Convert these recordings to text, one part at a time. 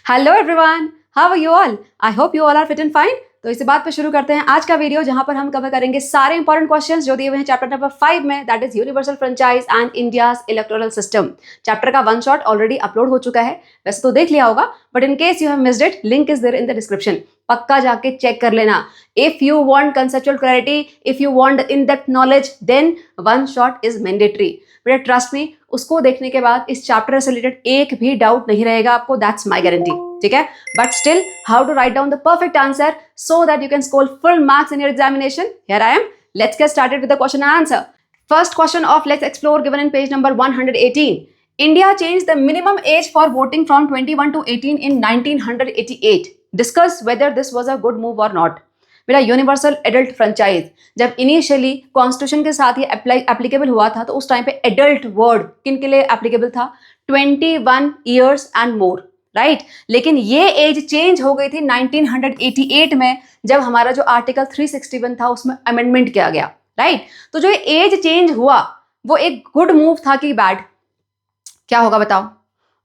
Hello everyone, how are you all? I hope you all are fit and fine. तो इसी बात पे शुरू करते हैं आज का वीडियो, जहां पर हम कवर करेंगे सारे इंपॉर्टेंट क्वेश्चंस जो दिए हुए हैं चैप्टर नंबर 5 में, that is universal franchise and India's electoral system. Chapter का वन शॉट ऑलरेडी अपलोड हो चुका है, वैसे तो देख लिया होगा, but in case you have missed it, link is there in the description. पक्का जाके चेक कर लेना। If you want conceptual clarity, if you want in depth knowledge, then one shot is mandatory. बेटा ट्रस्ट मी, उसको देखने के बाद इस चैप्टर से रिलेटेड एक भी डाउट नहीं रहेगा आपको, दैट्स माय गारंटी। ठीक है, but still how to write down the perfect answer so that you can score full marks in your examination? Here I am, let's get started with the question and answer. First question of Let's Explore given in page number 118. India changed the minimum age for voting from 21 to 18 in 1988. Discuss whether this was a good move or not. मेरा universal adult franchise जब initially constitution के साथ ये applicable हुआ था, तो उस time पे एडल्ट वर्ड किन के लिए एप्लीकेबल था? 21 ईयर्स एंड मोर, राइट। लेकिन ये एज चेंज हो गई थी 1988 में, जब हमारा जो आर्टिकल 361 था उसमें अमेंडमेंट किया गया, राइट। तो जो एज चेंज हुआ वो एक गुड मूव था कि बैड? क्या होगा बताओ?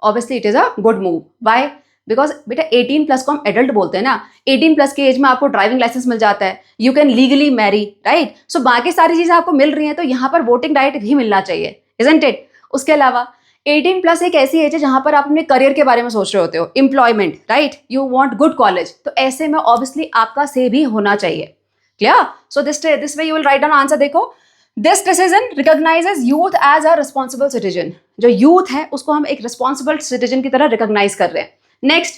Obviously it is a good move. Why? Because बेटा 18 प्लस को हम एडल्ट बोलते हैं ना। 18 प्लस की एज में आपको ड्राइविंग लाइसेंस मिल जाता है, you can legally marry, right. So बाकी सारी चीजें आपको मिल रही हैं, तो यहाँ पर वोटिंग राइट भी मिलना चाहिए, इजंट इट? उसके अलावा 18 प्लस एक ऐसी एज है जहां पर आप अपने करियर के बारे में सोच रहे होते हो, employment, right, you want good college, तो ऐसे में ऑब्वियसली आपका से भी होना चाहिए। Clear? So this way you will write down answer. देखो, this decision recognises youth as a responsible citizen. जो यूथ है उसको हम एक रिस्पॉन्सिबल सिटीजन की तरह रिकॉग्नाइज कर रहे हैं। Next,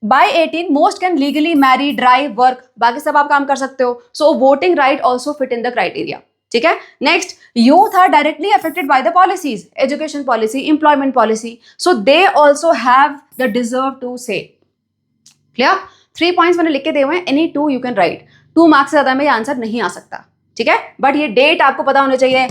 by 18 most can legally marry, drive, work, बाकी सब आप काम कर सकते हो, so voting right also fit in the criteria. ठीक है। Next, youth are directly affected by the policies, education policy, employment policy, so they also have the deserve to say. Clear? 3 points मैंने लिख के दिए हुए हैं, any 2 you can write. 2 marks से ज्यादा में ये आंसर नहीं आ सकता। ठीक है, बट ये डेट आपको पता होना चाहिए,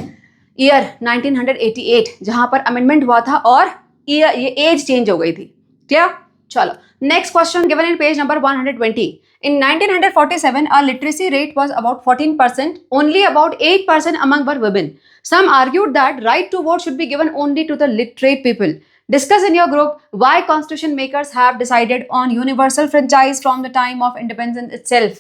ईयर 1988 जहां पर अमेंडमेंट हुआ था, और ईयर ये एज चेंज हो गई थी। क्लियर? चलो, next question given in page number 120. In 1947, our literacy rate was about 14%. Only about 8% among were women. Some argued that right to vote should be given only to the literate people. Discuss in your group why constitution makers have decided on universal franchise from the time of independence itself.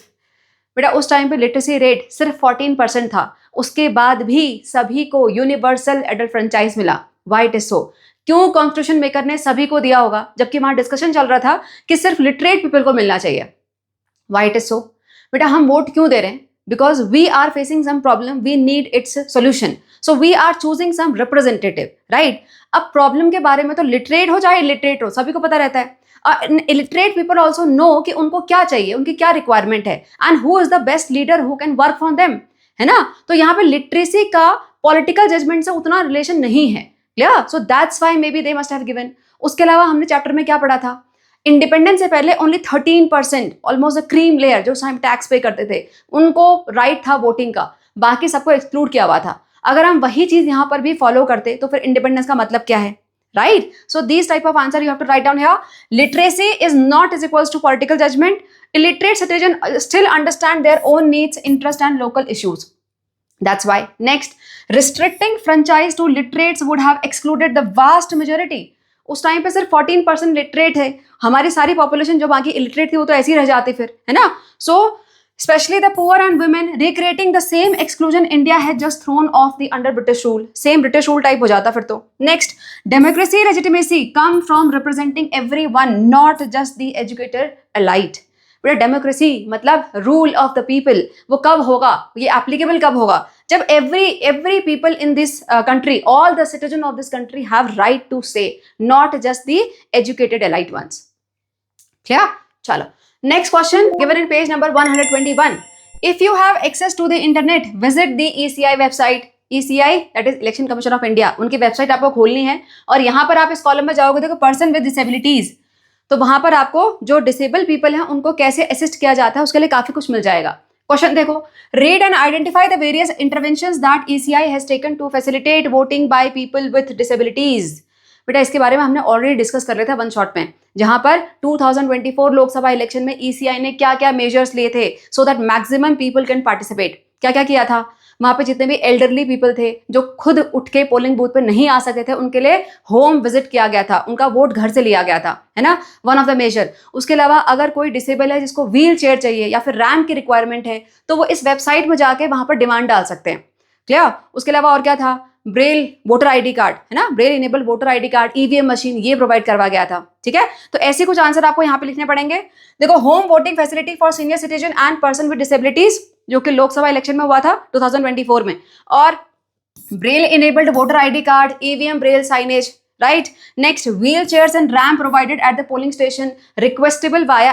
बेटा उस time पे literacy rate सिर्फ 14% था, उसके बाद भी सभी को यूनिवर्सल एडल्ट फ्रेंचाइज मिला। व्हाई इट इज सो? क्यों कॉन्स्टिट्यूशन मेकर ने सभी को दिया होगा, जबकि वहां डिस्कशन चल रहा था कि सिर्फ लिटरेट पीपल को मिलना चाहिए? Why it is so? बेटा हम वोट क्यों दे रहे हैं? Because we are facing some problem, we need its solution, so we are choosing some representative, right. अब प्रॉब्लम के बारे में तो लिटरेट हो चाहे इलिटरेट हो, सभी को पता रहता है। इलिटरेट पीपल ऑल्सो नो कि उनको क्या चाहिए, उनकी क्या रिक्वायरमेंट है, and who is the best leader who can work for them, है ना। तो यहाँ पे लिटरेसी का पॉलिटिकल जजमेंट से उतना रिलेशन नहीं है। Clear? So that's why may be they must have given. उसके अलावा हमने चैप्टर में क्या पढ़ा था? इंडिपेंडेंस से पहले only 13%, almost the cream layer, जो टाइम टैक्स पे करते थे, उनको राइट था वोटिंग का, बाकी सबको एक्सक्लूड किया हुआ था। अगर हम वही चीज यहाँ पर भी फॉलो करते तो फिर इंडिपेंडेंस का मतलब क्या है, right? So this type of answer you have to write down here. Literacy is not is equals to political judgment. Illiterate citizen still understand their own needs, interest and local issues. That's why. Next, restricting franchise to literates would have excluded the vast majority. उस time पे सिर्फ 14% literate है, हमारी सारी population जो बाकी illiterate थी वो तो ऐसे ही रह जाती फिर, है ना। सो especially the poor and women, recreating the same exclusion India had just thrown off the under British rule. Same British rule type हो जाता फिर तो. Next, democracy legitimacy come from representing everyone, not just the educated elite. बेटा democracy मतलब rule of the people, वो कब होगा, ये एप्लीकेबल कब होगा? जब every people in this country, all the citizen of this country have right to say, not just the educated elite ones. Clear? चलो, next question given in page number 121. If you have access to the internet, visit the ECI website. ECI that is Election Commission of India. उनकी website आपको खोलनी है, और यहाँ पर आप इस कॉलम में जाओगे, देखो पर्सन विद डिसेबिलिटीज, तो वहां पर आपको जो डिसेबल पीपल हैं उनको कैसे असिस्ट किया जाता है उसके लिए काफी कुछ मिल जाएगा। क्वेश्चन देखो, read and identify the various interventions that ECI has taken to facilitate voting by people with disabilities. बेटा इसके बारे में हमने ऑलरेडी डिस्कस कर लिया था वन शॉट में, जहां पर 2024 लोकसभा इलेक्शन में ECI ने क्या क्या मेजर्स लिए थे so that maximum people can participate. क्या क्या किया था? वहाँ पे जितने भी एल्डरली पीपल थे जो खुद उठ के पोलिंग बूथ पे नहीं आ सकते थे, उनके लिए होम विजिट किया गया था, उनका वोट घर से लिया गया था, है ना, वन ऑफ द मेजर। उसके अलावा अगर कोई डिसेबल है जिसको व्हील चेयर चाहिए या फिर रैम्प की रिक्वायरमेंट है तो वो इस वेबसाइट में जाके वहां पर डिमांड डाल सकते हैं। क्लियर? उसके अलावा और क्या था, ब्रेल वोटर आईडी कार्ड, है ना, Braille enable voter ID card, EVM machine, ये प्रोवाइड करवा गया था। ठीक है, तो ऐसे कुछ आंसर आपको यहाँ पे लिखने पड़ेंगे। देखो, home voting facility for senior citizen and person with disabilities, जो कि लोकसभा इलेक्शन में हुआ था 2024 में, और Braille enabled voter ID card, EVM Braille signage, right. Next, wheel chairs and ramp provided at the polling station, requestable via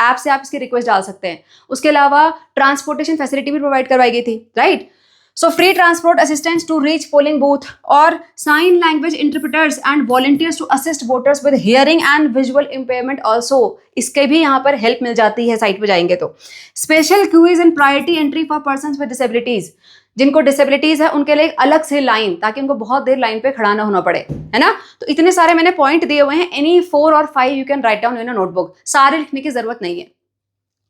app से आप इसकी रिक्वेस्ट डाल सकते हैं। उसके अलावा ट्रांसपोर्टेशन फैसिलिटी भी प्रोवाइड करवाई गई थी, right. So free transport assistance to reach polling booth और sign language interpreters and volunteers to assist voters with hearing and visual impairment also, इसके भी यहाँ पर हेल्प मिल जाती है साइट पे जाएंगे तो। Special queues and priority entry for persons with disabilities, जिनको डिसेबिलिटीज है उनके लिए अलग से लाइन, ताकि उनको बहुत देर लाइन पे खड़ा ना होना पड़े, है ना। तो इतने सारे मैंने पॉइंट दिए हुए हैं, एनी 4 और 5 you can write down in a notebook. सारे लिखने की जरूरत नहीं है,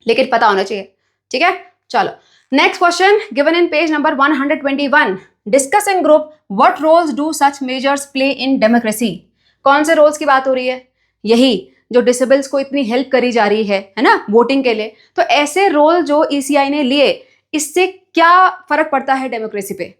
लेकिन पता होना चाहिए। ठीक है, चलो next question given in page number 121, discuss in group what roles do such measures play in democracy. कौन से रोल्स की बात हो रही है? यही जो डिसेबल्स को इतनी हेल्प करी जा रही है ना वोटिंग के लिए, तो ऐसे रोल जो ईसीआई ने लिए, इससे क्या फर्क पड़ता है डेमोक्रेसी पे?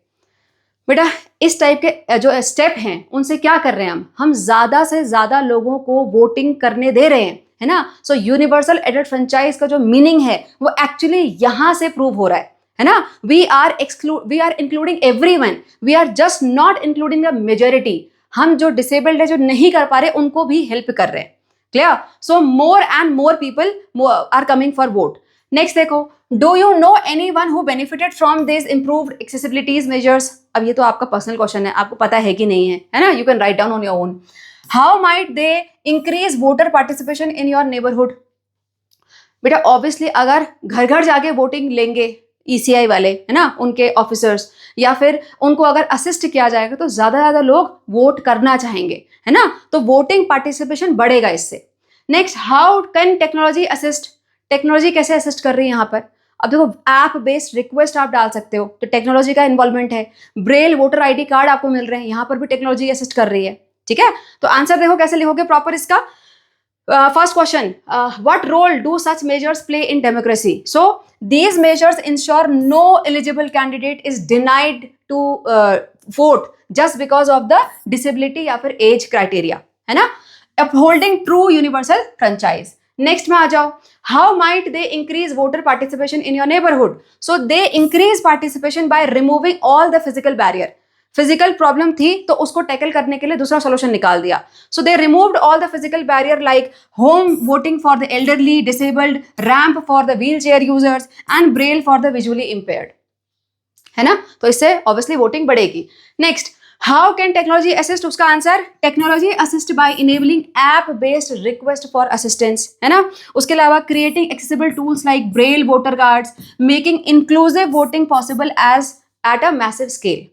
बेटा, इस टाइप के जो स्टेप हैं उनसे क्या कर रहे हैं हम ज्यादा से ज्यादा लोगों को वोटिंग करने दे रहे हैं, है ना। सो यूनिवर्सल एडेड फ्रेंचाइज का जो मीनिंग है वो एक्चुअली यहां से प्रूव हो रहा है ना। We are including everyone, we are just not including the majority. हम जो डिसेबल्ड है, जो नहीं कर पा रहे, उनको भी हेल्प कर रहे हैं। Clear? So more and more people are coming for vote. Next देखो, do you know anyone who benefited from this improved accessibilities measures? अब ये तो आपका पर्सनल क्वेश्चन है, आपको पता है कि नहीं है ना, you can write down on your own. How might they increase voter participation in your neighborhood? बेटा, ऑब्वियसली अगर घर घर जाके वोटिंग लेंगे ईसीआई वाले, है ना, उनके ऑफिसर्स, या फिर उनको अगर असिस्ट किया जाएगा तो ज्यादा लोग वोट करना चाहेंगे, है ना, तो वोटिंग पार्टिसिपेशन बढ़ेगा इससे। Next, how can technology assist? Technology कैसे असिस्ट कर रही है यहाँ पर? अब देखो, ऐप बेस्ड रिक्वेस्ट आप डाल सकते हो, तो टेक्नोलॉजी का इन्वॉल्वमेंट है। ब्रेल वोटर आईडी कार्ड आपको मिल रहे हैं, यहाँ पर भी टेक्नोलॉजी असिस्ट कर रही है। ठीक है, तो आंसर देखो कैसे लिखोगे प्रॉपर इसका। First question, what role do such measures play in democracy? So these measures ensure no eligible candidate is denied to vote just because of the disability या फिर एज क्राइटेरिया, है ना। Upholding true universal franchise. Next में आ जाओ, how might they increase voter participation in your neighbourhood? So they increase participation by removing all the physical barrier. Physical problem थी तो उसको टैकल करने के लिए दूसरा सॉल्यूशन निकाल दिया। So they removed all the physical barrier like home voting for the elderly, disabled, ramp for the wheel chair users and Braille for the visually impaired, है ना। तो इससे ऑब्वियसली वोटिंग बढ़ेगी। Next, how can technology assist? उसका answer, technology assist by enabling app based request for assistance, है ना। उसके अलावा creating accessible tools like Braille voter cards, making inclusive voting possible as at a massive scale.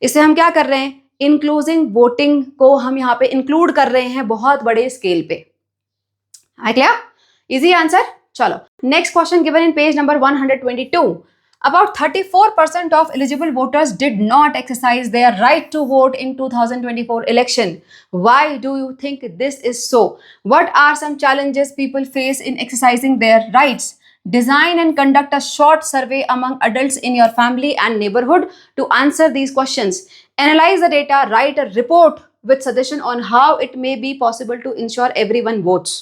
इससे हम क्या कर रहे हैं? इंक्लूसिव वोटिंग को हम यहाँ पे इंक्लूड कर रहे हैं बहुत बड़े स्केल पे। है क्लियर? Easy answer. चलो next question given in page number 122, about 34% of eligible voters did not exercise their right to vote in 2024 election. Why do you think this is so? What are some challenges people face in exercising their rights? Design and conduct a short survey among adults in your family and neighborhood to answer these questions. Analyze the data, write a report with suggestion on how it may be possible to ensure everyone votes.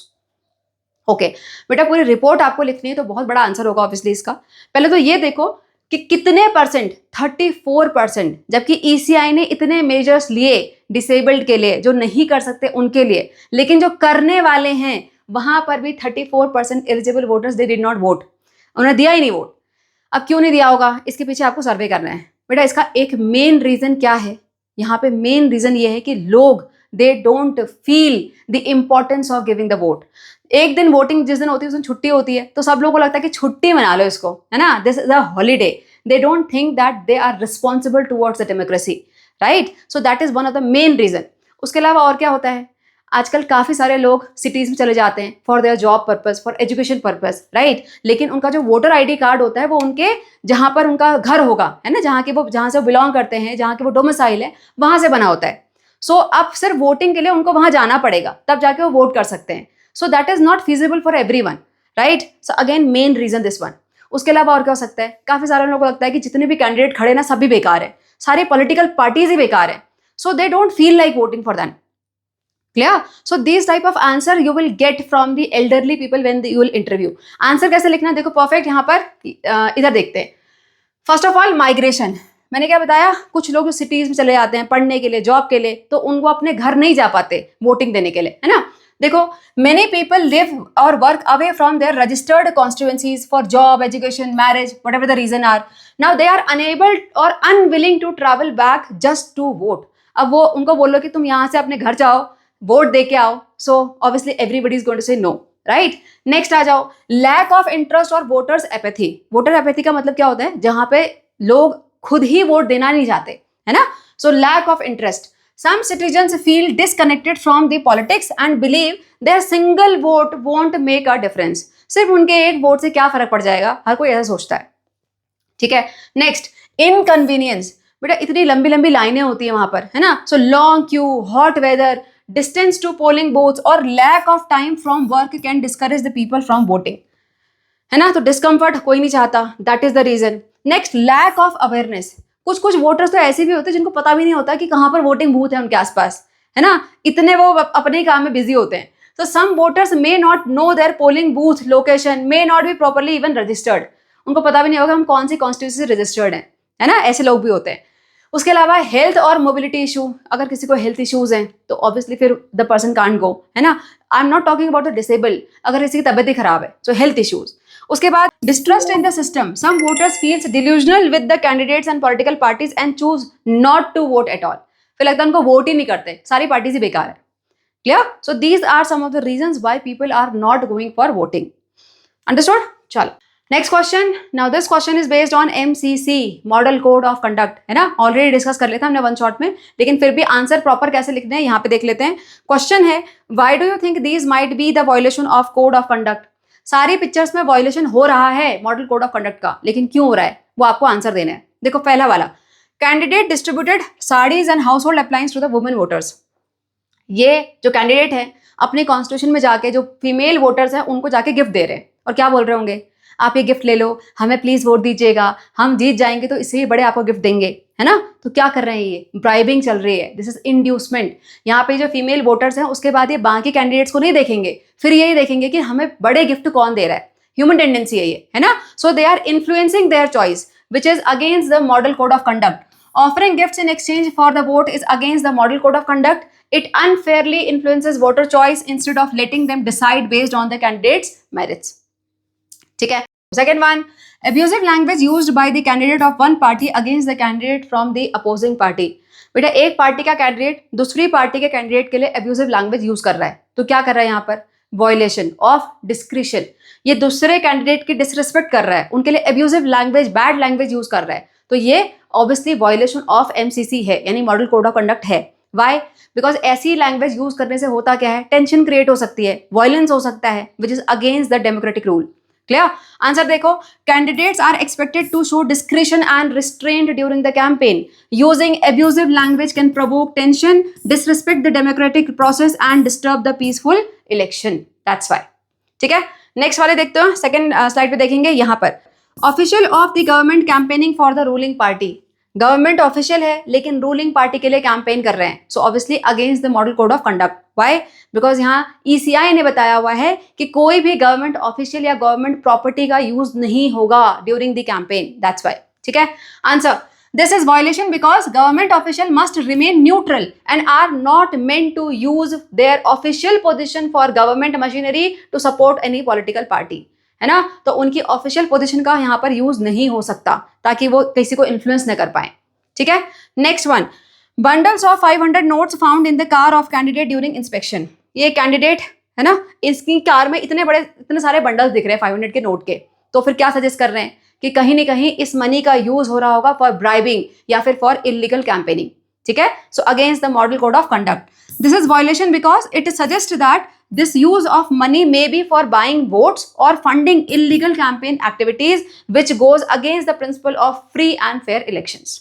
Okay बेटा, पूरी report आपको लिखनी है तो बहुत बड़ा answer होगा obviously इसका। पहले तो ये देखो कि कितने परसेंट, 34%, जबकि ईसीआई ने इतने मेजर्स लिए डिसेबल्ड के लिए, जो नहीं कर सकते उनके लिए, लेकिन जो करने वाले हैं वहां पर भी 34% eligible voters they did not vote, उन्होंने दिया ही नहीं वोट। अब क्यों नहीं दिया होगा, इसके पीछे आपको सर्वे करना है बेटा। इसका एक मेन रीजन क्या है? यहाँ पे मेन रीजन ये है कि लोग दे don't feel the importance of giving the vote. एक दिन वोटिंग जिस दिन होती है उस दिन छुट्टी होती है, तो सब लोगों को लगता है कि छुट्टी मना लो इसको, है ना, this is a holiday. They don't think that they are responsible towards the democracy, right. So that is one of the main reason. उसके अलावा और क्या होता है? आजकल काफ़ी सारे लोग सिटीज़ में चले जाते हैं for their job purpose, for education purpose, right. लेकिन उनका जो वोटर आईडी कार्ड होता है वो उनके जहाँ पर उनका घर होगा, है ना, जहाँ से वो बिलोंग करते हैं, जहाँ के वो डोमिसाइल है, वहाँ से बना होता है। सो अब सिर्फ वोटिंग के लिए उनको वहाँ जाना पड़ेगा, तब जाके वो वोट कर सकते हैं। So that is not feasible for everyone, right. So again main reason this one. उसके अलावा और क्या हो सकता है, काफ़ी सारे लोगों को लगता है कि जितने भी कैंडिडेट खड़े ना सभी बेकार है, सारे पॉलिटिकल पार्टीज ही बेकार है, so they don't feel like voting for them. Clear? So these type of answer you will get from the elderly people when you will interview. Answer कैसे लिखना है, देखो परफेक्ट यहाँ पर इधर देखते हैं। फर्स्ट ऑफ ऑल माइग्रेशन, मैंने क्या बताया, कुछ लोग सिटीज में चले जाते हैं पढ़ने के लिए, जॉब के लिए, तो उनको अपने घर नहीं जा पाते वोटिंग देने के लिए, है ना। देखो many people live or work away from their registered constituencies for job, education, marriage, whatever the reason are. Now they are unable or unwilling to travel back just to vote. अब वो उनको बोलो कि तुम यहाँ से अपने घर जाओ, वोट दे के आओ, so obviously everybody is going to say no, right. Next आ जाओ, लैक ऑफ इंटरेस्ट और वोटर्स एपैथी। वोटर एपैथी का मतलब क्या होता है, जहां पे लोग खुद ही वोट देना नहीं चाहते, है ना। So lack of interest, some citizens feel disconnected from the politics and believe their single vote won't make a difference. सिर्फ उनके एक वोट से क्या फर्क पड़ जाएगा, हर कोई ऐसा सोचता है, ठीक है। नेक्स्ट इनकन्वीनियंस, बेटा इतनी लंबी लंबी लाइनें होती है वहां पर, है ना। So long queue, hot weather, distance to polling booths और lack of time from work can discourage the people from voting, है ना। तो डिस्कम्फर्ट कोई नहीं चाहता, that is the reason. Next lack of awareness, कुछ कुछ वोटर्स तो ऐसे भी होते हैं जिनको पता भी नहीं होता कि कहाँ पर वोटिंग बूथ है उनके आसपास, है ना, इतने वो अपने ही काम में बिजी होते हैं। So some voters may not know their polling booth location, may not be properly even registered, उनको पता भी नहीं होगा हम कौन सी कॉन्स्टिट्यूंसी से रजिस्टर्ड है ना, ऐसे लोग भी होते हैं। उसके अलावा हेल्थ और मोबिलिटी इशू, अगर किसी को हेल्थ इश्यूज हैं तो ऑब्वियसली फिर द पर्सन कांट गो, है ना। I am not talking about the disable, अगर किसी की तबियत ही खराब है, सो हेल्थ इश्यूज। उसके बाद distrust in the system, some voters feels delusional with the candidates and political parties and choose not to vote at all. फिर लगता है उनको वोट ही नहीं करते, सारी पार्टीज ही बेकार है। Clear? So these are some of the reasons why people are not going for voting. Understood? चलो next question. Now this question is based on MCC model code of conduct, है ना। Already discuss कर लेते हैं हमने one shot में, लेकिन फिर भी आंसर प्रॉपर कैसे लिखते हैं यहाँ पे देख लेते हैं। क्वेश्चन है, why do you think these might be the violation of code of conduct. सारी पिक्चर्स में वायलेशन हो रहा है मॉडल कोड ऑफ कंडक्ट का, लेकिन क्यों हो रहा है वो आपको आंसर देना है। देखो पहला वाला, candidate distributed saris and household appliance to the women voters. ये जो कैंडिडेट है अपने कॉन्स्टिट्यूशन में जाके जो फीमेल वोटर्स हैं उनको जाके गिफ्ट दे रहे हैं, और क्या बोल रहे होंगे, आप ये गिफ्ट ले लो, हमें प्लीज वोट दीजिएगा, हम जीत जाएंगे तो इससे भी बड़े आपको गिफ्ट देंगे, है ना। तो क्या कर रहे हैं, ये ब्राइबिंग चल रही है, दिस इज इंड्यूसमेंट। यहाँ पे जो फीमेल वोटर्स हैं उसके बाद ये बाकी कैंडिडेट्स को नहीं देखेंगे, फिर यही देखेंगे कि हमें बड़े गिफ्ट कौन दे रहा है। ह्यूमन टेंडेंसी है ये, है ना। So they are influencing their choice which is against the model code of conduct. Offering gifts in exchange for the vote is against the model code of conduct. It unfairly influences voter choice instead of letting them decide based on the candidate's merits. ठीक है। Second one, abusive language used by the candidate of one party against the candidate from the opposing party. बेटा एक party का candidate दूसरी party के candidate के लिए abusive language use कर रहा है, तो क्या कर रहा है यहाँ पर, वॉयलेशन ऑफ डिस्क्रिशन। ये दूसरे कैंडिडेट की डिसरिस्पेक्ट कर रहा है, उनके लिए abusive language, bad language use कर रहा है, तो ये ऑब्वियसली वॉयलेशन ऑफ MCC है, यानी मॉडल कोड ऑफ कंडक्ट है। वाई? बिकॉज ऐसी लैंग्वेज यूज करने से होता क्या है, टेंशन क्रिएट हो सकती है, वायलेंस हो सकता है, which is against the democratic rule. Clear? Answer देखो, candidates are expected to show discretion and restraint during the campaign. Using abusive language can provoke tension, disrespect the democratic process and disturb the peaceful election. That's why. ठीक है, next वाले देखते हो, second slide पे देखेंगे। यहाँ पर official of the government campaigning for the ruling party. Government official है लेकिन रूलिंग पार्टी के लिए कैंपेन कर रहे हैं, so obviously against the model code of conduct. Why? Because यहाँ ECI ने बताया हुआ है कि कोई भी गवर्नमेंट ऑफिशियल या गवर्नमेंट प्रॉपर्टी का यूज नहीं होगा during the campaign. That's why. ठीक है, answer, this is violation because government official must remain neutral and are not meant to use their official position for government machinery to support any political party, है ना। तो उनकी official position का यहाँ पर use नहीं हो सकता ताकि वो किसी को इन्फ्लुएंस न कर पाए। ठीक है, next one, bundles of 500 notes found in the car of candidate during inspection. ये कैंडिडेट है ना, इसकी कार में इतने सारे बंडल्स दिख रहे हैं 500 के नोट के, तो फिर क्या सजेस्ट कर रहे हैं कि कहीं ना कहीं इस मनी का यूज हो रहा होगा फॉर ब्राइबिंग या फिर फॉर इलीगल कैंपेनिंग। ठीक है. So against the model code of conduct. This is violation because it suggest that this use of money may be for buying votes or funding illegal campaign activities which goes against the principle of free and fair elections.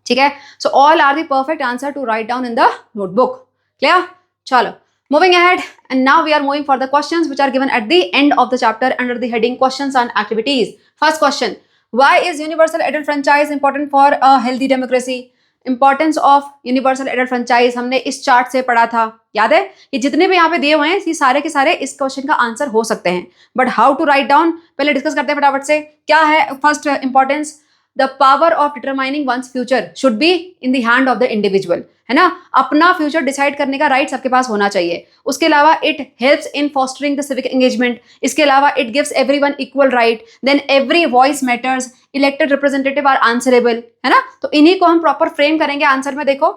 ठीक है. So all are the perfect answer to write down in the notebook. Clear? चलो. Moving ahead, and now we are moving for the questions which are given at the end of the chapter under the heading questions and activities. First question: why is universal adult franchise important for a healthy democracy? Importance of universal adult franchise हमने इस chart से पढ़ा था, याद है. ये जितने भी यहाँ पे दिए हुए हैं ये सारे के सारे इस क्वेश्चन का आंसर हो सकते हैं, but how to write down पहले डिस्कस करते हैं फटाफट से. क्या है first importance? The power of determining one's future should be in the hand of the individual, है ना. अपना फ्यूचर डिसाइड करने का राइट सबके पास होना चाहिए. उसके अलावा it helps in fostering the civic engagement. इसके अलावा it gives everyone equal right. Then every voice matters. Elected representative are answerable, है ना. तो इन्हीं को हम प्रॉपर फ्रेम करेंगे आंसर में. देखो,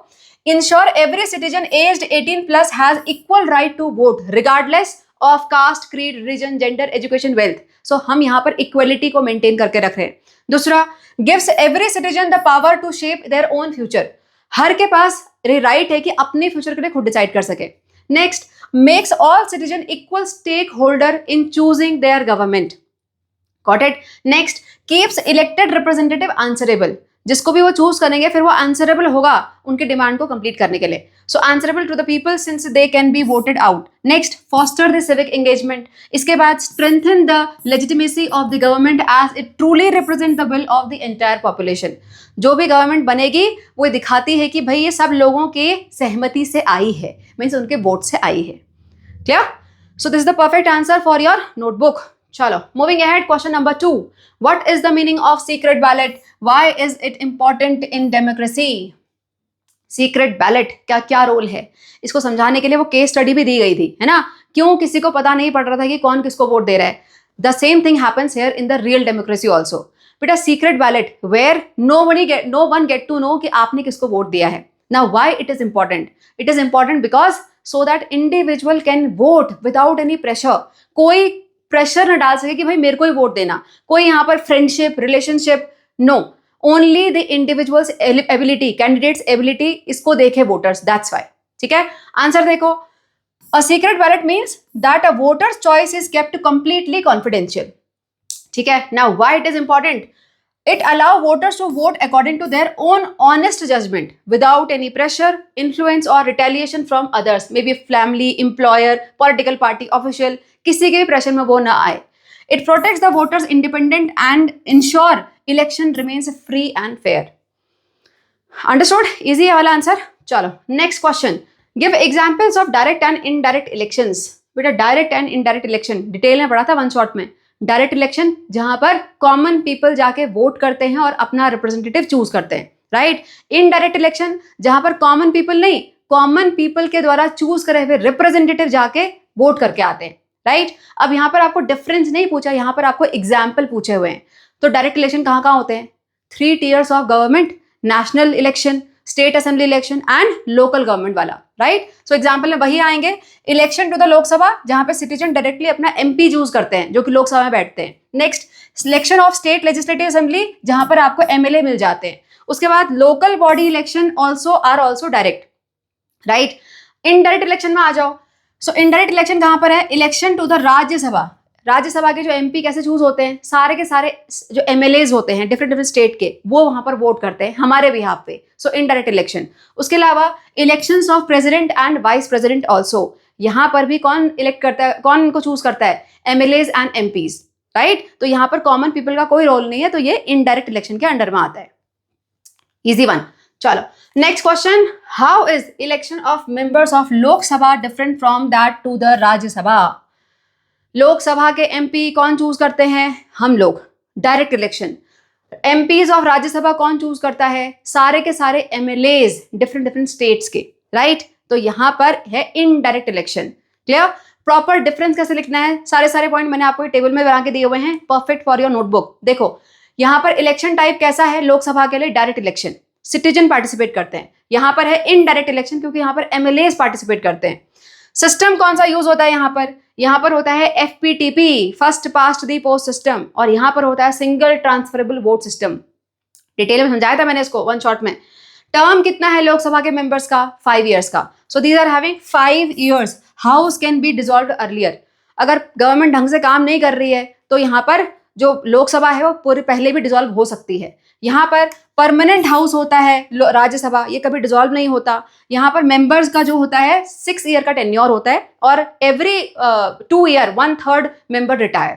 ensure every citizen aged 18+ has equal right to vote regardless of caste, creed, religion, gender, education, wealth. So हम यहाँ पर इक्वलिटी को मेंटेन करके रख रहे हैं. दूसरा, gives every citizen the power to shape their own future. हर के पास राइट है कि अपने फ्यूचर के लिए खुद डिसाइड कर सके. Next, makes all citizen equal stakeholder in choosing their government. Got it. Next, keeps elected representative answerable. जिसको भी वो चूज करेंगे फिर वो आंसरेबल होगा उनके डिमांड को कंप्लीट करने के लिए. So answerable to the people since they can be voted out. Next, foster the civic engagement. इसके बाद strengthen the legitimacy of the government as it truly represent the will of the entire population. जो भी government बनेगी वो दिखाती है कि भाई ये सब लोगों के सहमति से आई है, मीन्स उनके वोट से आई है. Clear? So this is the perfect answer for your notebook. चलो, moving ahead, question number 2. What is the meaning of secret ballot? Why is it important in democracy? Secret ballot का क्या role है, इसको समझाने के लिए वो केस स्टडी भी दी गई थी, है ना. क्यों किसी को पता नहीं पड़ रहा था कि कौन किसको वोट दे रहा है. The same thing happens here in the real democracy also. बेटा, secret ballot where no one get to know कि आपने किसको वोट दिया है. Now why it is important? It is important because so that individual can vote without any pressure. कोई pressure न डाल सके कि भाई मेरे को ही वोट देना. कोई यहाँ पर friendship, relationship, no. Only the individuals ability, candidates ability, इसको देखे वोटर्स. That's why. ठीक है. आंसर देखो, a secret ballot means that a voters choice is kept completely confidential. ठीक है. Now why it is important? It allow voters to vote according to their own honest judgment without any pressure, influence or retaliation from others, maybe family, employer, political party, official. किसी के भी pressure में वो ना आए. It protects the voters independent and ensure election remains free and fair. Understood? Easy है वाला answer. चलो, next question. Give examples of direct and indirect elections. बेटा, direct and indirect election detail में पढ़ा था वन शॉट में. Direct election जहां पर कॉमन पीपल जाके वोट करते हैं और अपना रिप्रेजेंटेटिव चूज करते हैं, राइट. इनडायरेक्ट इलेक्शन जहां पर कॉमन पीपल नहीं, कॉमन पीपल के द्वारा चूज करे हुए रिप्रेजेंटेटिव जाके वोट करके आते हैं, राइट. अब यहाँ पर आपको डिफरेंस नहीं पूछा, यहाँ पर आपको एग्जाम्पल पूछे हुए हैं. तो डायरेक्ट इलेक्शन कहाँ कहाँ होते हैं? 3 tiers of government, national election, state assembly election and local government वाला, राइट. सो एग्जाम्पल में वही आएंगे. इलेक्शन टू द लोकसभा जहां पे सिटीजन डायरेक्टली अपना एमपी चूज करते हैं जो कि लोकसभा में बैठते हैं. Next, selection of state legislative assembly जहां पर आपको एमएलए मिल जाते हैं. उसके बाद local body election are direct, right. Indirect election में आ जाओ. सो इनडायरेक्ट इलेक्शन कहां पर है? Election to the Rajya Sabha. Rajya Sabha के जो एमपी कैसे चूज होते हैं? सारे के सारे जो एमएलएज होते हैं डिफरेंट स्टेट के, वो वहां पर वोट करते हैं हमारे बिहाफ पे. सो इनडायरेक्ट इलेक्शन. उसके अलावा elections of president and vice president also. यहाँ पर भी कौन इलेक्ट करता है, कौन इनको चूज करता है? MLAs and MPs, right. तो यहाँ पर कॉमन पीपल का कोई रोल नहीं है, तो ये इनडायरेक्ट इलेक्शन के अंडर में आता है. Easy one. चलो, next question. How is election of members of Lok Sabha different from that to the Rajya Sabha? Lok Sabha के एमपी कौन चूज करते हैं? हम लोग, direct election. MPs of Rajya Sabha कौन चूज करता है? सारे के सारे एमएलएज डिफरेंट स्टेट्स के, राइट. तो यहां पर है indirect election. Clear? Proper difference कैसे लिखना है, सारे पॉइंट मैंने आपको टेबल में बना के दिए हुए हैं, परफेक्ट फॉर योर नोटबुक. देखो, यहां पर इलेक्शन टाइप कैसा है? लोकसभा के लिए डायरेक्ट इलेक्शन, सिटीजन पार्टिसिपेट करते हैं. यहां पर है इनडायरेक्ट इलेक्शन क्योंकि यहां पर एमएलएज पार्टिसिपेट करते हैं. सिस्टम कौन सा यूज होता है यहाँ पर? यहाँ पर होता है FPTP, first past the post system, और यहाँ पर होता है single transferable vote system. Detail में समझाया था मैंने इसको वन शॉट में. टर्म कितना है लोकसभा के मेंबर्स का? 5 years का. So these are having 5 years. House can be dissolved earlier. अगर गवर्नमेंट ढंग से काम नहीं कर रही है तो यहाँ पर जो लोकसभा है वो पूरे पहले भी डिसॉल्व हो सकती है. यहाँ पर परमानेंट हाउस होता है राज्यसभा, ये कभी डिसॉल्व नहीं होता. यहाँ पर मेंबर्स का जो होता है 6 year का टेन्योर होता है और एवरी 2 year 1/3 मेंबर रिटायर.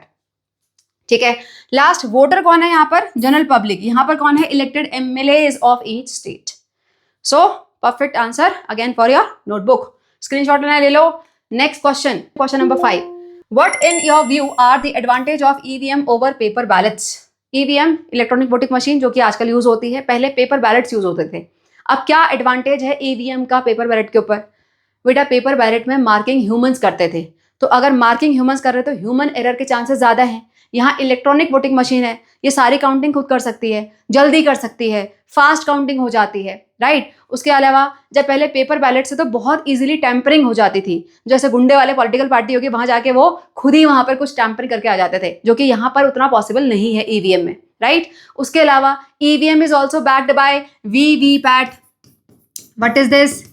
ठीक है. लास्ट, वोटर कौन है यहाँ पर? General public. यहाँ पर कौन है? Elected MLAs of each state. So perfect answer again for your notebook. Screenshot लेना ले लो. Next question, question number 5. What in your view are the advantage of EVM over paper ballots? EVM electronic voting machine जो कि आजकल use होती है, पहले paper ballets use होते थे. अब क्या एडवांटेज है EVM का पेपर बैलेट के ऊपर? बेटा पेपर बैलेट में मार्किंग ह्यूमंस करते थे, तो अगर मार्किंग ह्यूमंस कर रहे तो ह्यूमन एरर के चांसेस ज्यादा हैं. यहाँ इलेक्ट्रॉनिक वोटिंग मशीन है, ये सारी काउंटिंग खुद कर सकती है, जल्दी कर सकती है, फास्ट काउंटिंग हो जाती है, राइट. उसके अलावा जब पहले पेपर बैलेट से तो बहुत इजीली टैंपरिंग हो जाती थी. जैसे गुंडे वाले पॉलिटिकल पार्टी होगी, वहां जाके वो खुद ही वहां पर कुछ टैंपरिंग करके आ जाते थे, जो कि यहाँ पर उतना पॉसिबल नहीं है ईवीएम में, राइट. उसके अलावा EVM is also backed by VVPAT. What is this?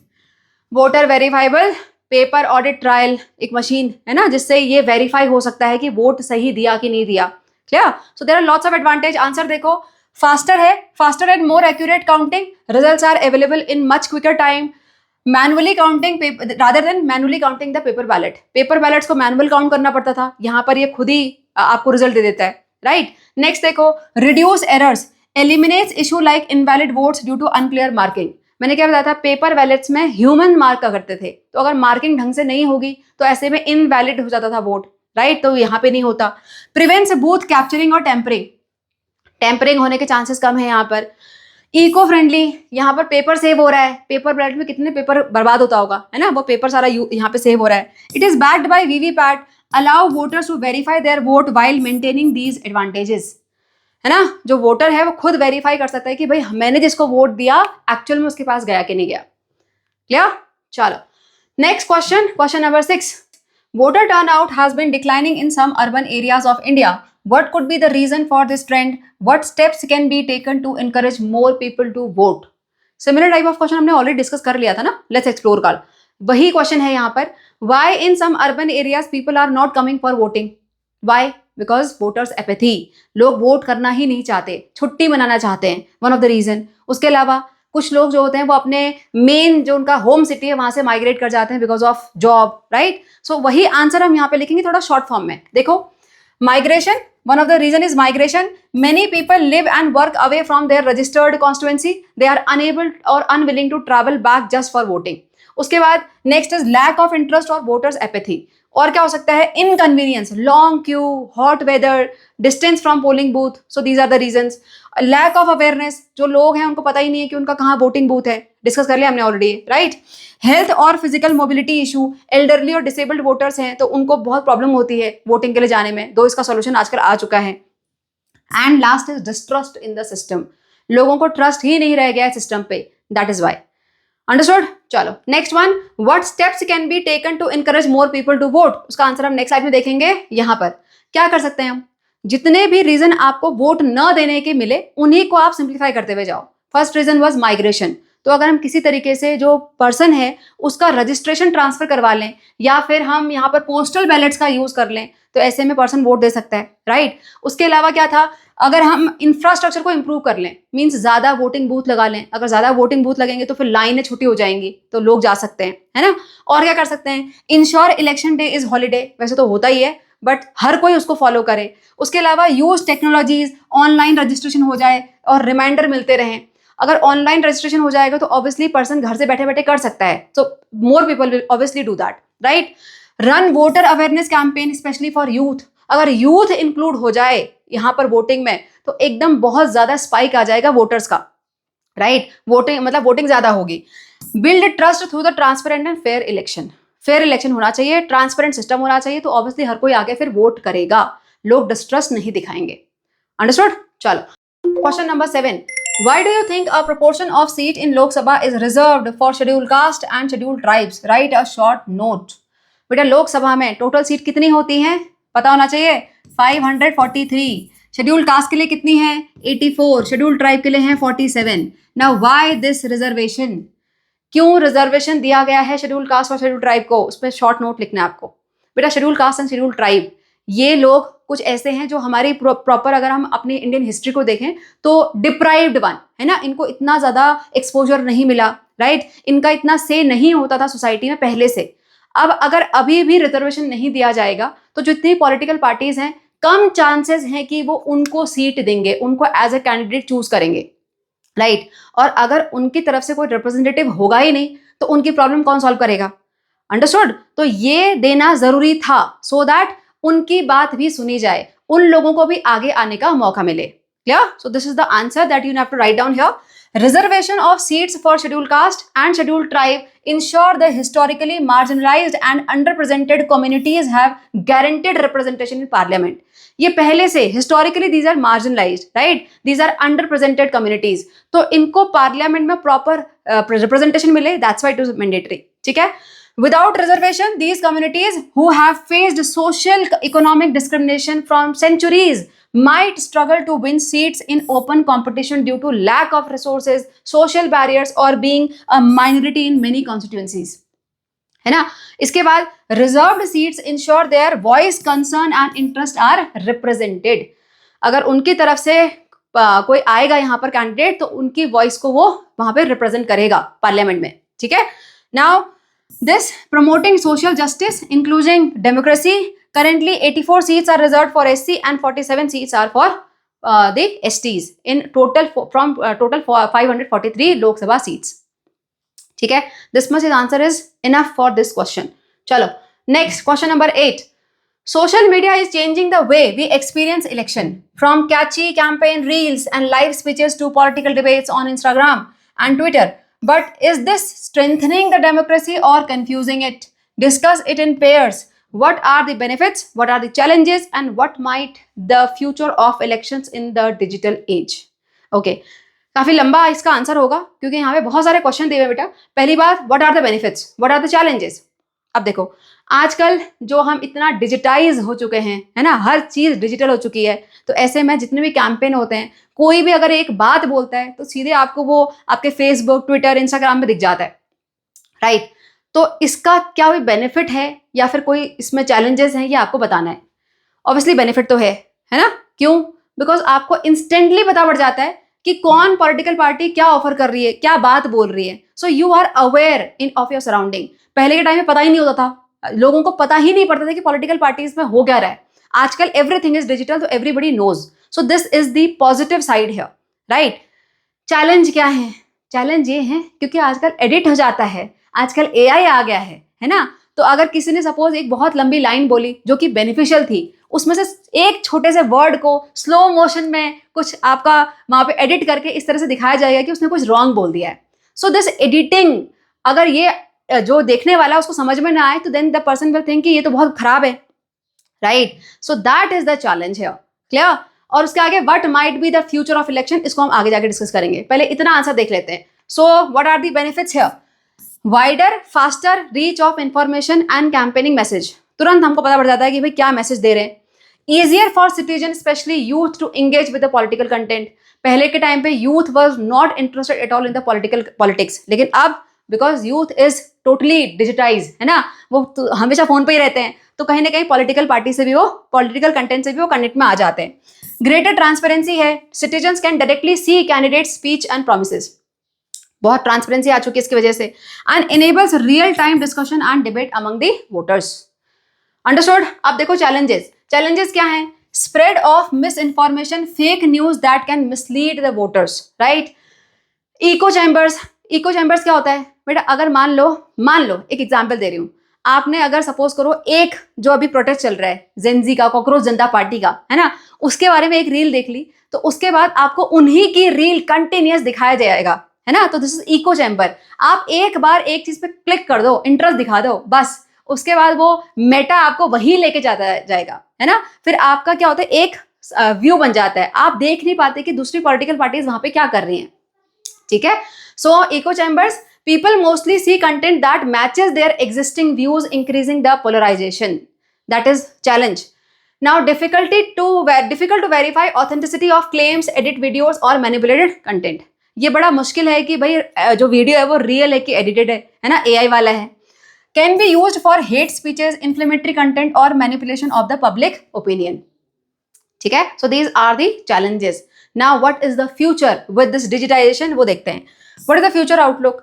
Voter verifiable paper audit trial. एक मशीन है ना जिससे ये वेरीफाई हो सकता है कि वोट सही दिया कि नहीं दिया. Clear? So there are lots of advantage. Answer देखो, फास्टर है, faster and more accurate counting, results are available in much quicker time. Manually counting rather than manually counting the paper ballot. Paper ballots को manual count करना पड़ता था, यहाँ पर ये खुद ही आपको रिजल्ट दे देता है, राइट. नेक्स्ट देखो, reduce errors, eliminates issue like invalid votes due to unclear marking. मैंने क्या बताया था? पेपर बैलेट्स में ह्यूमन मार्क का करते थे, तो अगर मार्किंग ढंग से नहीं होगी तो ऐसे में इनवैलिड हो जाता था वोट, राइट. तो यहाँ पे नहीं होता. प्रिवेंट्स बूथ कैप्चरिंग और टेम्परिंग. टेम्परिंग होने के चांसेस कम है यहाँ पर. इको फ्रेंडली, यहाँ पर पेपर सेव हो रहा है. पेपर बैलेट में कितने पेपर बर्बाद होता होगा, है ना, वो पेपर सारा यहाँ पे सेव हो रहा है. It is backed by VVPAT, allow voters to verify their vote while maintaining these advantages. है ना, जो वोटर है वो खुद वेरीफाई कर सकता है कि भाई मैंने जिसको वोट दिया एक्चुअल में उसके पास गया कि नहीं गया. क्लियर? चलो next question, question number 6. Voter turnout has been declining in some urban areas of India. What could be the reason for this trend? What steps can be taken to encourage more people to vote? Similar type of question हमने already discuss कर लिया था ना. Let's explore कल. वही question है यहाँ पर. Why in some urban areas people are not coming for voting? Why? Because voters apathy. लोग वोट करना ही नहीं चाहते, छुट्टी मनाना चाहते हैं, one of the reason. उसके अलावा कुछ लोग जो होते हैं वो अपने मेन जो उनका होम सिटी है वहां से माइग्रेट कर जाते हैं बिकॉज ऑफ जॉब, राइट. सो वही आंसर हम यहाँ पे लिखेंगे थोड़ा शॉर्ट फॉर्म में. देखो, migration, one of the reason is migration. Many people live and work away from their registered constituency. They are unable or unwilling to travel back just for voting. उसके बाद next is lack of interest or voters apathy. और क्या हो सकता है? Inconvenience, long queue, hot weather, distance from polling booth. So these are the reasons. Lack of awareness, जो लोग हैं उनको पता ही नहीं है कि उनका कहाँ वोटिंग बूथ है. डिस्कस कर लिया हमने ऑलरेडी, राइट. हेल्थ और फिजिकल मोबिलिटी इशू, एल्डरली और डिसेबल्ड वोटर्स हैं तो उनको बहुत प्रॉब्लम होती है वोटिंग के लिए जाने में, दो इसका सॉल्यूशन आजकल आ चुका है. And last is distrust in the system. लोगों को ट्रस्ट ही नहीं रह गया है सिस्टम पे, दैट इज वाई. अंडरस्टूड? चलो next one, what steps can be taken to encourage more people to vote. उसका आंसर हम नेक्स्ट स्लाइड में देखेंगे. यहाँ पर क्या कर सकते हैं हम? जितने भी रीजन आपको वोट न देने के मिले उन्हीं को आप सिंप्लीफाई करते हुए जाओ. First reason was migration. तो अगर हम किसी तरीके से जो पर्सन है उसका रजिस्ट्रेशन ट्रांसफर करवा लें या फिर हम यहाँ पर पोस्टल बैलेट्स का यूज कर लें तो ऐसे में पर्सन वोट दे सकता है, राइट. उसके अलावा क्या था? अगर हम इंफ्रास्ट्रक्चर को इंप्रूव कर लें, मींस ज्यादा वोटिंग बूथ लगा लें. अगर ज्यादा वोटिंग बूथ लगेंगे तो फिर लाइनें छोटी हो जाएंगी तो लोग जा सकते हैं, है ना. और क्या कर सकते हैं? Ensure election day is holiday. वैसे तो होता ही है बट हर कोई उसको फॉलो करे. उसके अलावा यूज टेक्नोलॉजीज, ऑनलाइन रजिस्ट्रेशन हो जाए और रिमाइंडर मिलते रहें. अगर ऑनलाइन रजिस्ट्रेशन हो जाएगा तो ऑब्वियसली पर्सन घर से बैठे बैठे कर सकता है. So more people will obviously do that, right. Run voter awareness campaign specially for youth. अगर यूथ इंक्लूड हो जाए यहाँ पर वोटिंग में तो एकदम बहुत ज्यादा स्पाइक आ जाएगा वोटर्स का, राइट. वोटिंग मतलब वोटिंग ज्यादा होगी. Build trust through the transparent and fair election. Fair election होना चाहिए, ट्रांसपेरेंट सिस्टम होना चाहिए तो ऑब्वियसली हर कोई आगे फिर वोट करेगा, लोग डिस्ट्रस्ट नहीं दिखाएंगे. अंडरस्टूड? चलो question number 7. Why do you think a proportion of seat in Lok Sabha is reserved for scheduled caste and scheduled tribes? Write a short note. बेटा लोकसभा में टोटल सीट कितनी होती हैं? पता होना चाहिए. 543. शेड्यूल कास्ट के लिए कितनी है 84, शेड्यूल ट्राइब के लिए है 47। नाउ व्हाई दिस रिजर्वेशन, क्यों रिजर्वेशन दिया गया है शेड्यूल कास्ट और शेड्यूल ट्राइब को? उस पर शॉर्ट नोट लिखना है आपको बेटा। Schedule caste and schedule tribe ये लोग कुछ ऐसे हैं जो हमारी प्रॉपर अगर हम अपनी इंडियन हिस्ट्री को देखें तो डिप्राइव्ड वन है ना, इनको इतना ज्यादा एक्सपोजर नहीं मिला, राइट, इनका इतना से नहीं होता था सोसाइटी में पहले से। अब अगर अभी भी रिजर्वेशन नहीं दिया जाएगा तो जितनी पॉलिटिकल पार्टीज हैं कम चांसेस हैं कि वो उनको सीट देंगे, उनको एज ए कैंडिडेट चूज करेंगे, राइट। और अगर उनकी तरफ से कोई रिप्रेजेंटेटिव होगा ही नहीं तो उनकी प्रॉब्लम कौन सॉल्व करेगा? अंडरस्टूड? तो ये देना जरूरी था सो दैट उनकी बात भी सुनी जाए, उन लोगों को भी आगे आने का मौका मिले। Clear? So this is the answer that you have to write down here. Reservation of seats for scheduled caste and scheduled tribe ensure the historically marginalized and underrepresented communities have guaranteed representation in parliament. ये पहले से historically these are marginalized, right? These are underrepresented communities. तो इनको parliament में proper representation मिले, that's why it is mandatory. ठीक है? Without reservation, these communities who have faced social economic discrimination from centuries might struggle to win seats in open competition due to lack of resources, social barriers or being a minority in many constituencies. है ना? इसके बाद reserved seats ensure their voice, concern and interest are represented. अगर उनकी तरफ से कोई आएगा यहाँ पर कैंडिडेट तो उनकी वॉइस को वो वहां पे रिप्रेजेंट करेगा पार्लियामेंट में। ठीक है? Now this promoting social justice, including democracy. Currently 84 seats are reserved for SC and 47 seats are for the STs in total from total 543 Lok Sabha seats. ठीक है? This much is answer is enough for this question. चलो next question number 8. Social media is changing the way we experience election, from catchy campaign reels and live speeches to political debates on Instagram and Twitter. But is this strengthening the democracy or confusing it? Discuss it in pairs. What are the benefits? What are the challenges? And what might the future of elections in the digital age? Okay. काफी लंबा इसका answer होगा क्योंकि यहाँ पे बहुत सारे question दिए हुए बेटा। पहली बात, what are the benefits? What are the challenges? अब देखो आजकल जो हम इतना डिजिटाइज हो चुके हैं, है ना, हर चीज डिजिटल हो चुकी है, तो ऐसे में जितने भी कैंपेन होते हैं, कोई भी अगर एक बात बोलता है तो सीधे आपको वो आपके फेसबुक, ट्विटर, इंस्टाग्राम में दिख जाता है, राइट। तो इसका क्या कोई बेनिफिट है या फिर कोई इसमें चैलेंजेस हैं, ये आपको बताना है। ऑब्वियसली बेनिफिट तो है ना? क्यों? बिकॉज आपको इंस्टेंटली पता पड़ जाता है कि कौन पॉलिटिकल पार्टी क्या ऑफर कर रही है, क्या बात बोल रही है। So you are aware in of your surrounding. पहले के टाइम में पता ही नहीं होता था, लोगों को पता ही नहीं पड़ता था कि पॉलिटिकल पार्टीज में हो क्या रहा है। आजकल एवरीथिंग इज डिजिटल, तो everybody knows. So this is the positive side here, right. Challenge क्या है? चैलेंज ये है क्योंकि आजकल एडिट हो जाता है, आजकल एआई आ गया है ना। तो अगर किसी ने सपोज एक बहुत लंबी लाइन बोली जो कि बेनिफिशियल थी, उसमें से एक छोटे से वर्ड को स्लो मोशन में कुछ आपका वहां पे एडिट करके इस तरह से दिखाया जाएगा कि उसने कुछ रॉन्ग बोल दिया है। सो दिस एडिटिंग, अगर ये जो देखने वाला उसको समझ में ना आए तो then the person will think कि ये तो बहुत खराब है, right. So that is the challenge here. Clear? और उसके आगे what might be the future of election, इसको हम आगे जाके डिस्कस करेंगे। पहले इतना आंसर देख लेते हैं। So what are the benefits here? Wider faster reach of information and campaigning message. तुरंत हमको पता पड़ जाता है कि भाई क्या मैसेज दे रहे हैं। Easier for citizen specially youth to engage with the political content. पहले के टाइम पे youth was not interested at all in the politics, लेकिन अब because youth is totally digitize, है ना, वो तो हमेशा फोन पे ही रहते हैं, तो कहीं ना कहीं पॉलिटिकल पार्टी से भी वो, पॉलिटिकल कंटेंट से भी वो कनेक्ट में आ जाते हैं। ग्रेटर ट्रांसपेरेंसी है, citizens can directly see candidate speech and promises. बहुत ट्रांसपेरेंसी आ चुकी है इसकी वजह से। And enables real time discussion and debate among the voters. Understood? अब देखो चैलेंजेस। चैलेंजेस क्या हैं? Spread of misinformation, fake news that can mislead the voters, right. Echo chambers. Echo chambers क्या होता है बेटा? अगर मान लो एक एग्जाम्पल दे रही हूँ, आपने अगर सपोज करो एक जो अभी प्रोटेस्ट चल रहा है जेनजी का, कॉकरोच जनता पार्टी का, है ना, उसके बारे में एक रील देख ली, तो उसके बाद आपको उन्हीं की रील कंटिन्यूअस दिखाया जाएगा, है ना। तो दिस इज इको चैम्बर। आप एक बार एक चीज पे क्लिक कर दो, इंटरेस्ट दिखा दो, बस उसके बाद वो मेटा आपको वही लेके जाता जाएगा, है ना। फिर आपका क्या होता है, एक व्यू बन जाता है, आप देख नहीं पाते कि दूसरी पॉलिटिकल पार्टीज वहां पे क्या कर रही हैं। ठीक है? So echo chambers, people mostly see content that matches their existing views, increasing the polarization. That is challenge. Now difficult to verify authenticity of claims, edit videos और मैनिपुलेटेड कंटेंट। ये बड़ा मुश्किल है कि भाई जो वीडियो है वो रियल है कि एडिटेड है ना, एआई वाला है। Can be used for hate speeches, inflammatory content और manipulation of the public opinion. ठीक है, so these are the challenges. Now what is the future with this digitisation, वो देखते हैं। What is the future outlook?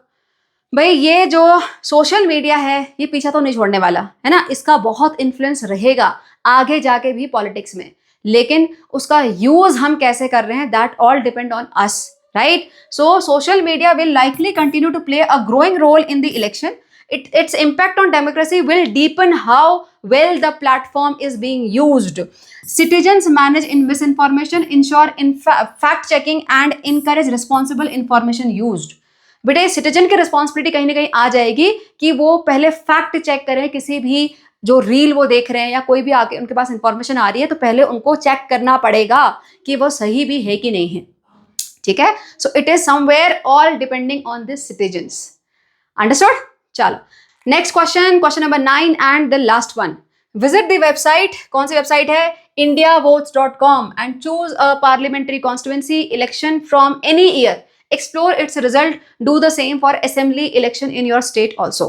भाई ये जो social media है ये पीछा तो नहीं छोड़ने वाला है ना, इसका बहुत इन्फ्लुएंस रहेगा आगे जाके भी पॉलिटिक्स में, लेकिन उसका यूज हम कैसे कर रहे हैं that all depend on us, right? So social media will likely continue to play a growing role in the election. Its impact on democracy will deepen how well the platform is being used. Citizens manage in misinformation, ensure fact checking and encourage responsible information used. बेटे citizen की responsibility कहीं ना कहीं आ जाएगी कि वो पहले fact check करें, किसी भी जो रील वो देख रहे हैं या कोई भी आके उनके पास इंफॉर्मेशन आ रही है तो पहले उनको चेक करना पड़ेगा कि वो सही भी है कि नहीं है, ठीक है? So it is somewhere all depending on this citizens, understood? चलो next question, question number 9 and the last one. Visit the website, कौन सी वेबसाइट है? indiavotes.com and choose a parliamentary constituency election from any year. Explore its result. Do the same for assembly election in your state also.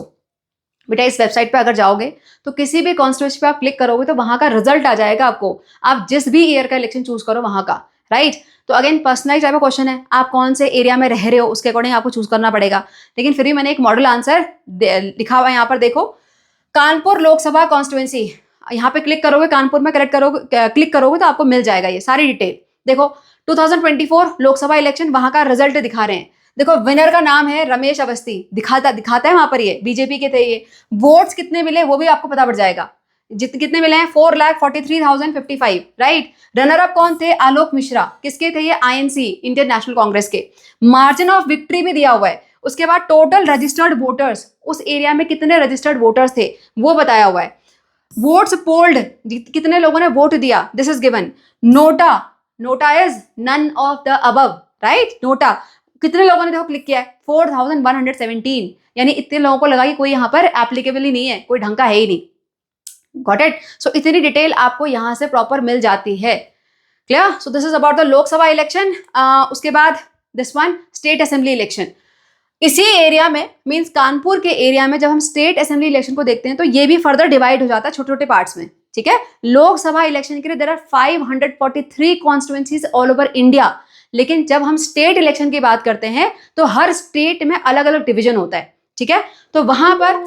बेटा इस website पे अगर जाओगे तो किसी भी कॉन्स्टिट्यूएंसी पे आप क्लिक करोगे तो वहां का रिजल्ट आ जाएगा आपको, आप जिस भी ईयर का इलेक्शन चूज करो वहां का, राइट? तो अगेन पर्सनलाइज टाइप का क्वेश्चन है, आप कौन से एरिया में रह रहे हो उसके अकॉर्डिंग आपको चूज करना पड़ेगा, लेकिन फिर भी मैंने एक मॉडल आंसर लिखा हुआ है यहाँ पर, देखो कानपुर लोकसभा कॉन्स्टिट्यूएंसी, यहाँ पे क्लिक करोगे, कानपुर में क्लिक करोगे तो आपको मिल जाएगा ये सारी डिटेल. देखो 2024 लोकसभा इलेक्शन, वहां का रिजल्ट दिखा रहे हैं. देखो विनर का नाम है रमेश अवस्थी, दिखाता है वहां पर, ये बीजेपी के थे. ये वोट्स कितने मिले वो भी आपको पता पड़ जाएगा, कितने मिले हैं 4,43,055, राइट? रनर अप कौन थे? आलोक मिश्रा. किसके थे ये? आईएनसी, इंडियन नेशनल कांग्रेस के. मार्जिन ऑफ विक्ट्री भी दिया हुआ है. उसके बाद टोटल रजिस्टर्ड वोटर्स, उस एरिया में कितने रजिस्टर्ड वोटर्स थे वो बताया हुआ है. वोट्स पोल्ड, कितने लोगों ने वोट दिया, this is given. NOTA is none of the above, right? NOTA कितने लोगों ने देखो क्लिक किया है? 4,117, यानी इतने लोगों को लगा कि कोई यहाँ पर एप्लीकेबल ही नहीं है, कोई ढंग का है ही नहीं. Got it? सो इतनी डिटेल आपको यहां से प्रॉपर मिल जाती है. Clear? So this is about the Lok Sabha election. उसके बाद this one state assembly election. इसी एरिया में मींस कानपुर के एरिया में जब हम स्टेट असेंबली इलेक्शन को देखते हैं तो ये भी फर्दर डिवाइड हो जाता है छोटे छोटे पार्ट्स में, ठीक है? लोकसभा इलेक्शन के लिए there are 543 constituencies all over India, लेकिन जब हम स्टेट इलेक्शन की बात करते हैं तो हर स्टेट में अलग अलग डिवीजन होता है, ठीक है? तो वहां पर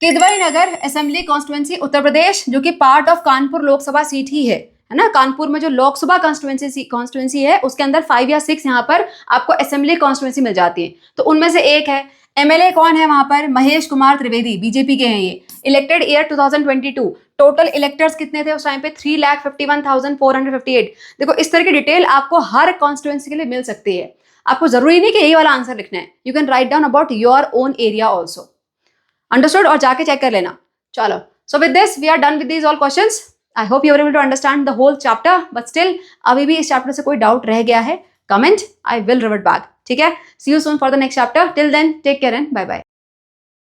किदवई नगर असेंबली कॉन्स्टिट्यूएंसी उत्तर प्रदेश, जो कि part of Kanpur Lok Sabha seat ही है ना. कानपुर में जो लोकसभा कॉन्स्टिट्यूएंसी है उसके अंदर 5 या 6 यहाँ पर आपको असेंबली कॉन्स्टिट्यूएंसी मिल जाती है. तो उनमें से एक है. एमएलए कौन है वहां पर? महेश कुमार त्रिवेदी, बीजेपी के हैं ये. Elected year 2022. टोटल इलेक्टर्स कितने थे उस टाइम पे? 3,51,458. देखो इस तरह की डिटेल आपको हर कॉन्स्टिट्यूएंसी के लिए मिल सकती है. आपको जरूरी नहीं कि यही वाला आंसर लिखना है, you can write down about your own area also. Understood? और जाके चेक कर लेना. चलो, so with this we are done with these all questions. I hope you are able to understand the whole chapter, but still अभी भी इस chapter से कोई डाउट रह गया है, comment, I will revert back, ठीक है? See you soon for the next chapter. Till then take care and bye bye.